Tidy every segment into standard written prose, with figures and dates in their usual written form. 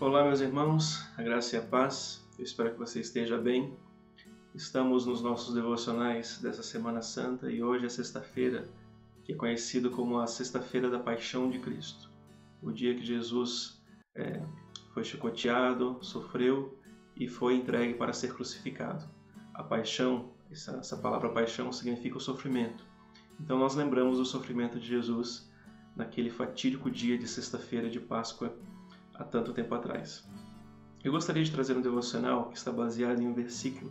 Olá, meus irmãos, a graça e a paz. Eu espero que você esteja bem. Estamos nos nossos devocionais dessa Semana Santa e hoje é sexta-feira, que é conhecido como a Sexta-feira da Paixão de Cristo. O dia que Jesus foi chicoteado, sofreu e foi entregue para ser crucificado. A paixão, essa palavra paixão significa o sofrimento. Então nós lembramos do sofrimento de Jesus naquele fatídico dia de sexta-feira de Páscoa, há tanto tempo atrás. Eu gostaria de trazer um devocional que está baseado em um versículo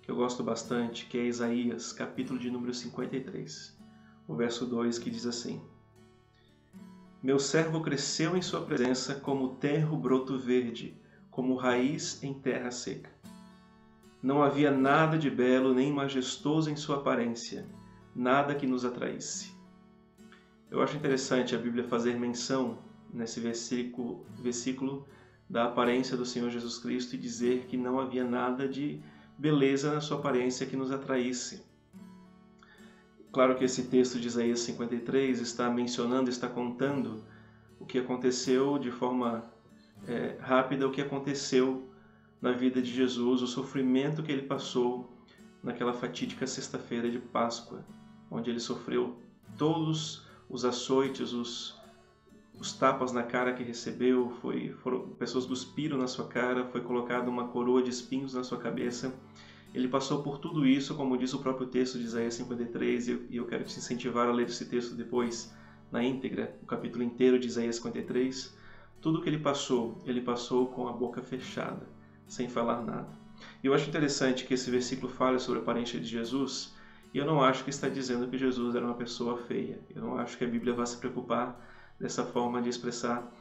que eu gosto bastante, que é Isaías, capítulo de número 53, o verso 2, que diz assim: Meu servo cresceu em sua presença como tenro broto verde, como raiz em terra seca. Não havia nada de belo nem majestoso em sua aparência, nada que nos atraísse. Eu acho interessante a Bíblia fazer menção nesse versículo da aparência do Senhor Jesus Cristo e dizer que não havia nada de beleza na sua aparência que nos atraísse. Claro que esse texto de Isaías 53 está mencionando, está contando o que aconteceu de forma rápida, o que aconteceu na vida de Jesus, o sofrimento que ele passou naquela fatídica sexta-feira de Páscoa, onde ele sofreu todos os açoites, os tapas na cara que recebeu, pessoas cuspiram na sua cara, foi colocada uma coroa de espinhos na sua cabeça. Ele passou por tudo isso, como diz o próprio texto de Isaías 53, e eu quero te incentivar a ler esse texto depois, na íntegra, o capítulo inteiro de Isaías 53. Tudo que ele passou com a boca fechada, sem falar nada. E eu acho interessante que esse versículo fala sobre a aparência de Jesus, e eu não acho que está dizendo que Jesus era uma pessoa feia. Eu não acho que a Bíblia vá se preocupar dessa forma de expressar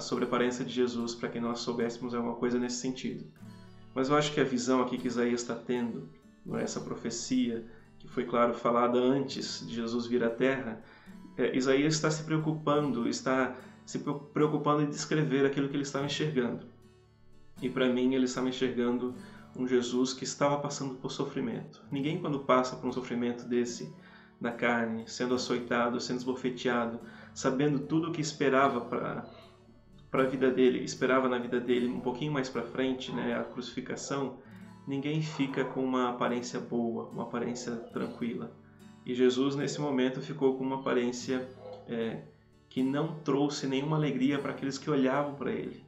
sobre a aparência de Jesus para que nós soubéssemos alguma coisa nesse sentido. Mas eu acho que a visão aqui que Isaías está tendo, essa profecia que foi, claro, falada antes de Jesus vir à Terra, Isaías está se preocupando em descrever aquilo que ele estava enxergando. E para mim ele estava enxergando um Jesus que estava passando por sofrimento. Ninguém, quando passa por um sofrimento desse na carne, sendo açoitado, sendo esbofeteado, sabendo tudo o que esperava para a vida dele, esperava na vida dele um pouquinho mais para frente, a crucificação, ninguém fica com uma aparência boa, uma aparência tranquila. E Jesus, nesse momento, ficou com uma aparência que não trouxe nenhuma alegria para aqueles que olhavam para ele.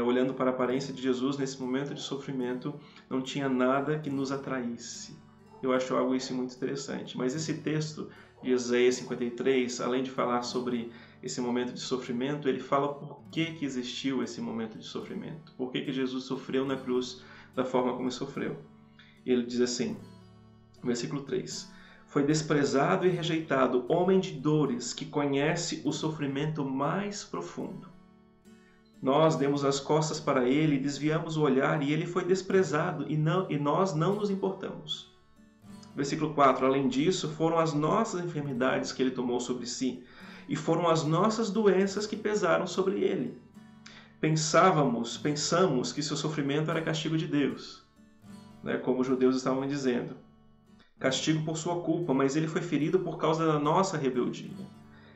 Olhando para a aparência de Jesus nesse momento de sofrimento, não tinha nada que nos atraísse. Eu acho algo isso muito interessante. Mas esse texto de Isaías 53, além de falar sobre esse momento de sofrimento, ele fala por que existiu esse momento de sofrimento. Por que Jesus sofreu na cruz da forma como sofreu. Ele diz assim, versículo 3, Foi desprezado e rejeitado, homem de dores, que conhece o sofrimento mais profundo. Nós demos as costas para ele, desviamos o olhar, e ele foi desprezado, e nós não nos importamos. Versículo 4, Além disso, foram as nossas enfermidades que ele tomou sobre si, e foram as nossas doenças que pesaram sobre ele. Pensamos que seu sofrimento era castigo de Deus, como os judeus estavam dizendo. Castigo por sua culpa, mas ele foi ferido por causa da nossa rebeldia.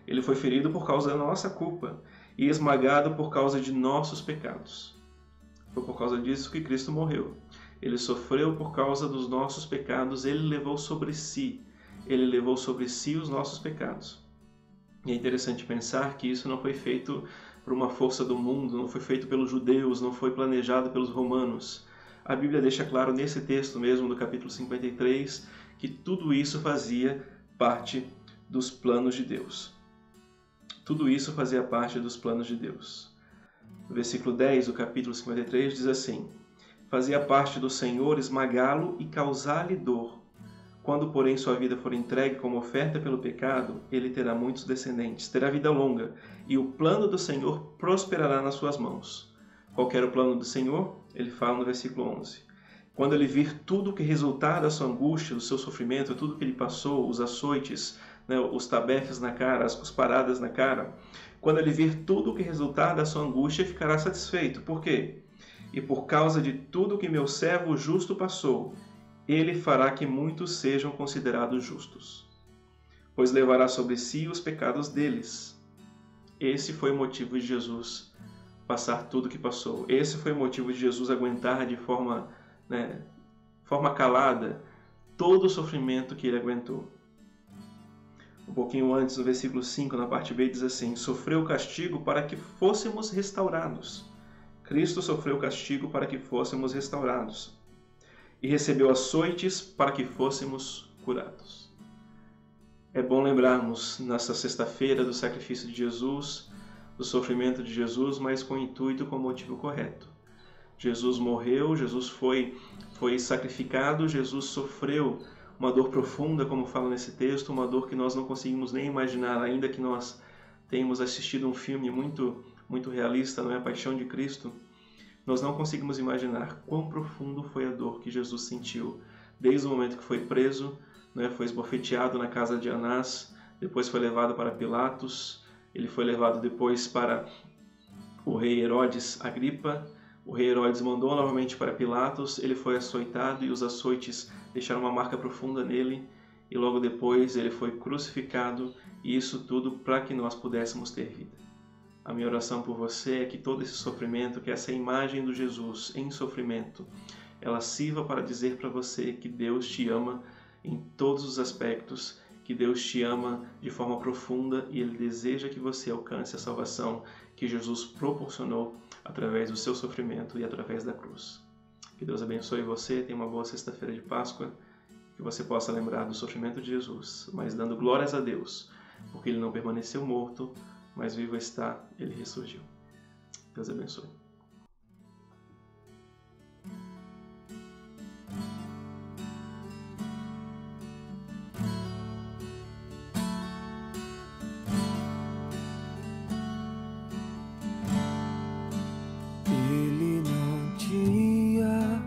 Ele foi ferido por causa da nossa culpa e esmagado por causa de nossos pecados. Foi por causa disso que Cristo morreu. Ele sofreu por causa dos nossos pecados, ele levou sobre si os nossos pecados. E é interessante pensar que isso não foi feito por uma força do mundo, não foi feito pelos judeus, não foi planejado pelos romanos. A Bíblia deixa claro nesse texto mesmo, do capítulo 53, que tudo isso fazia parte dos planos de Deus. Tudo isso fazia parte dos planos de Deus. No versículo 10 do capítulo 53 diz assim, Fazia parte do Senhor esmagá-lo e causar-lhe dor. Quando, porém, sua vida for entregue como oferta pelo pecado, ele terá muitos descendentes, terá vida longa, e o plano do Senhor prosperará nas suas mãos. Qual era o plano do Senhor? Ele fala no versículo 11. Quando ele vir tudo o que resultar da sua angústia, do seu sofrimento, tudo que ele passou, os açoites, os tabefes na cara, as cusparadas na cara, quando ele vir tudo o que resultar da sua angústia, ficará satisfeito. Por quê? E por causa de tudo que meu servo justo passou, ele fará que muitos sejam considerados justos, pois levará sobre si os pecados deles. Esse foi o motivo de Jesus passar tudo que passou. Esse foi o motivo de Jesus aguentar de forma calada todo o sofrimento que ele aguentou. Um pouquinho antes, no versículo 5, na parte B, diz assim: sofreu o castigo para que fôssemos restaurados. Cristo sofreu o castigo para que fôssemos restaurados. E recebeu açoites para que fôssemos curados. É bom lembrarmos, nessa sexta-feira, do sacrifício de Jesus, do sofrimento de Jesus, mas com o intuito e com o motivo correto. Jesus morreu, Jesus foi sacrificado, Jesus sofreu uma dor profunda, como fala nesse texto, uma dor que nós não conseguimos nem imaginar, ainda que nós tenhamos assistido um filme muito, muito realista, não é? A Paixão de Cristo. Nós não conseguimos imaginar quão profundo foi a dor que Jesus sentiu, desde o momento que foi preso, foi esbofeteado na casa de Anás, depois foi levado para Pilatos, ele foi levado depois para o rei Herodes Agripa. O rei Herodes mandou novamente para Pilatos, ele foi açoitado e os açoites deixaram uma marca profunda nele, e logo depois ele foi crucificado, e isso tudo para que nós pudéssemos ter vida. A minha oração por você é que todo esse sofrimento, que essa imagem do Jesus em sofrimento, ela sirva para dizer para você que Deus te ama em todos os aspectos, que Deus te ama de forma profunda e Ele deseja que você alcance a salvação que Jesus proporcionou através do seu sofrimento e através da cruz. Que Deus abençoe você, tenha uma boa sexta-feira de Páscoa, que você possa lembrar do sofrimento de Jesus, mas dando glórias a Deus, porque Ele não permaneceu morto, mas vivo está, Ele ressurgiu. Deus abençoe. Ele não tinha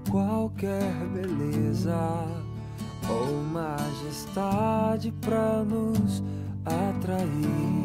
qualquer beleza ou majestade para nos atrair.